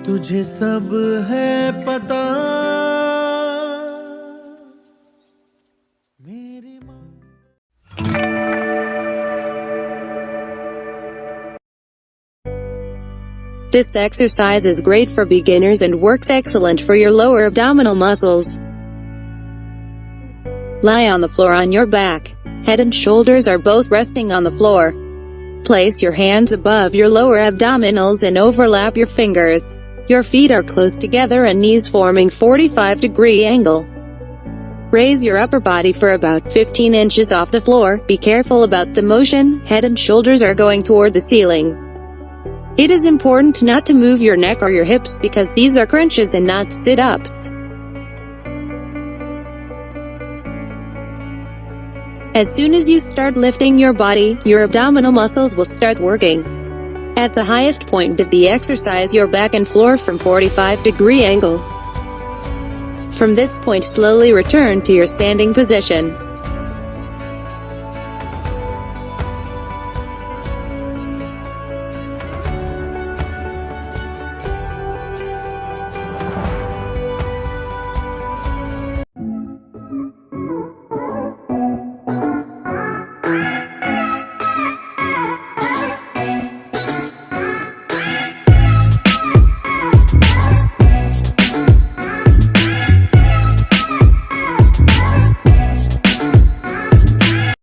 तुझे सब है पता मेरी माँ। This exercise is great for beginners and works excellent for your lower abdominal muscles. Lie on the floor on your back. Head and shoulders are both resting on the floor. Place your hands above your lower abdominals and overlap your fingers. Your feet are close together and knees forming 45-degree angle. Raise your upper body for about 15 inches off the floor. Be careful about the motion. Head and shoulders are going toward the ceiling. It is important not to move your neck or your hips because these are crunches and not sit-ups. As soon as you start lifting your body, your abdominal muscles will start working. At the highest point of the exercise, your back and floor from 45-degree angle. From this point, slowly return to your standing position.